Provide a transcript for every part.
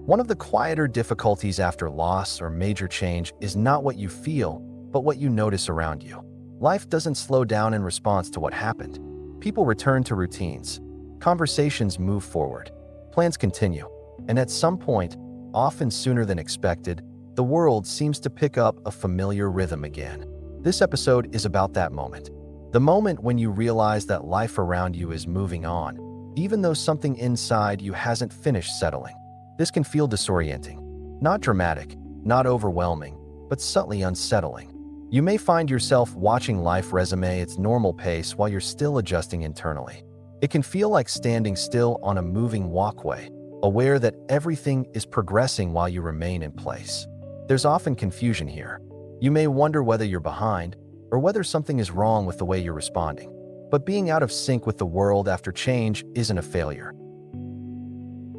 One of the quieter difficulties after loss or major change is not what you feel, but what you notice around you. Life doesn't slow down in response to what happened. People return to routines. Conversations move forward. Plans continue. And at some point, often sooner than expected, the world seems to pick up a familiar rhythm again. This episode is about that moment. The moment when you realize that life around you is moving on, even though something inside you hasn't finished settling. This can feel disorienting. Not dramatic, not overwhelming, but subtly unsettling. You may find yourself watching life resume its normal pace while you're still adjusting internally. It can feel like standing still on a moving walkway, aware that everything is progressing while you remain in place. There's often confusion here. You may wonder whether you're behind, or whether something is wrong with the way you're responding. But being out of sync with the world after change isn't a failure.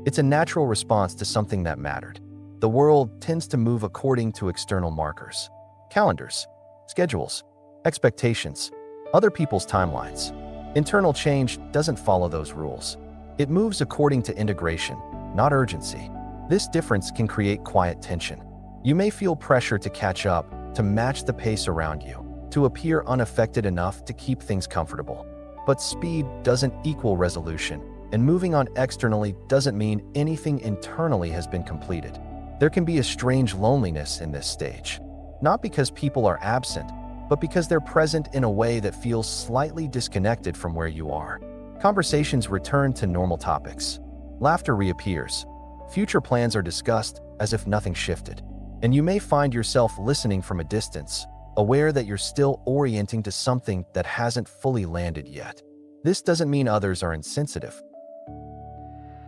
It's a natural response to something that mattered. The world tends to move according to external markers. Calendars, schedules, expectations, other people's timelines. Internal change doesn't follow those rules. It moves according to integration, not urgency. This difference can create quiet tension. You may feel pressure to catch up, to match the pace around you, to appear unaffected enough to keep things comfortable. But speed doesn't equal resolution, and moving on externally doesn't mean anything internally has been completed. There can be a strange loneliness in this stage. Not because people are absent, but because they're present in a way that feels slightly disconnected from where you are. Conversations return to normal topics. Laughter reappears. Future plans are discussed as if nothing shifted. And you may find yourself listening from a distance, aware that you're still orienting to something that hasn't fully landed yet. This doesn't mean others are insensitive.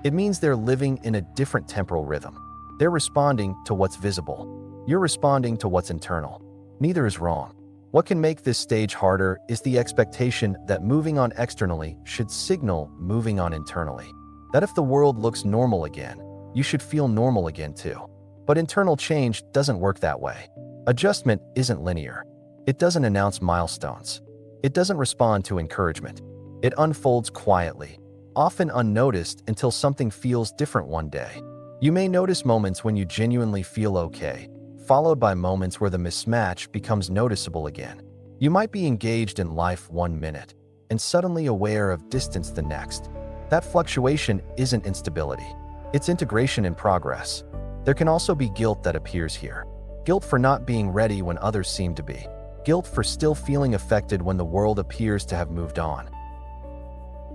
It means they're living in a different temporal rhythm. They're responding to what's visible. You're responding to what's internal. Neither is wrong. What can make this stage harder is the expectation that moving on externally should signal moving on internally. That if the world looks normal again, you should feel normal again too. But internal change doesn't work that way. Adjustment isn't linear. It doesn't announce milestones. It doesn't respond to encouragement. It unfolds quietly, often unnoticed until something feels different one day. You may notice moments when you genuinely feel okay, followed by moments where the mismatch becomes noticeable again. You might be engaged in life 1 minute and suddenly aware of distance the next. That fluctuation isn't instability. It's integration in progress. There can also be guilt that appears here. Guilt for not being ready when others seem to be. Guilt for still feeling affected when the world appears to have moved on.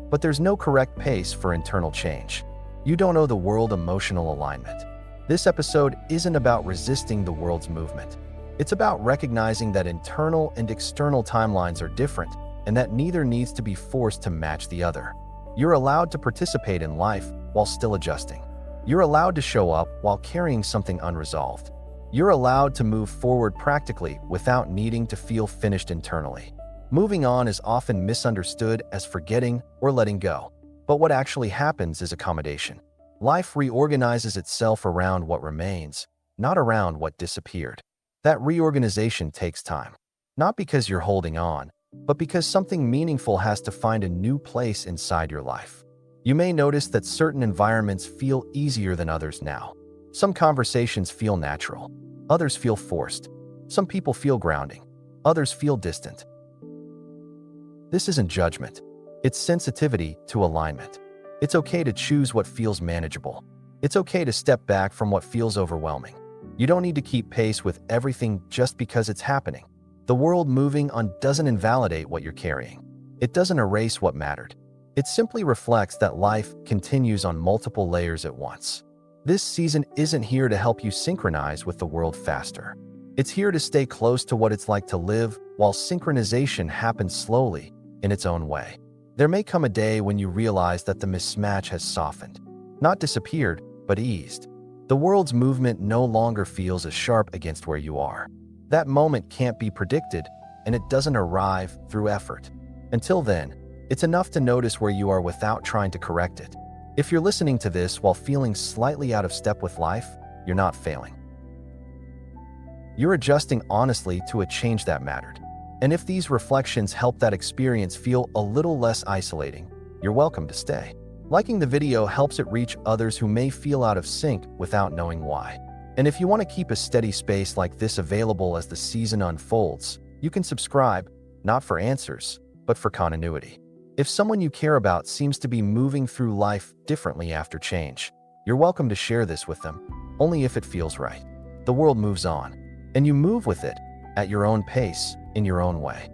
But there's no correct pace for internal change. You don't owe the world emotional alignment. This episode isn't about resisting the world's movement. It's about recognizing that internal and external timelines are different and that neither needs to be forced to match the other. You're allowed to participate in life while still adjusting. You're allowed to show up while carrying something unresolved. You're allowed to move forward practically without needing to feel finished internally. Moving on is often misunderstood as forgetting or letting go. But what actually happens is accommodation. Life reorganizes itself around what remains, not around what disappeared. That reorganization takes time. Not because you're holding on, but because something meaningful has to find a new place inside your life. You may notice that certain environments feel easier than others now. Some conversations feel natural. Others feel forced. Some people feel grounding. Others feel distant. This isn't judgment. It's sensitivity to alignment. It's okay to choose what feels manageable. It's okay to step back from what feels overwhelming. You don't need to keep pace with everything just because it's happening. The world moving on doesn't invalidate what you're carrying. It doesn't erase what mattered. It simply reflects that life continues on multiple layers at once. This season isn't here to help you synchronize with the world faster. It's here to stay close to what it's like to live while synchronization happens slowly in its own way. There may come a day when you realize that the mismatch has softened, not disappeared, but eased. The world's movement no longer feels as sharp against where you are. That moment can't be predicted, and it doesn't arrive through effort. Until then, it's enough to notice where you are without trying to correct it. If you're listening to this while feeling slightly out of step with life, you're not failing. You're adjusting honestly to a change that mattered. And if these reflections help that experience feel a little less isolating, you're welcome to stay. Liking the video helps it reach others who may feel out of sync without knowing why. And if you want to keep a steady space like this available as the season unfolds, you can subscribe, not for answers, but for continuity. If someone you care about seems to be moving through life differently after change, you're welcome to share this with them, only if it feels right. The world moves on, and you move with it at your own pace, in your own way.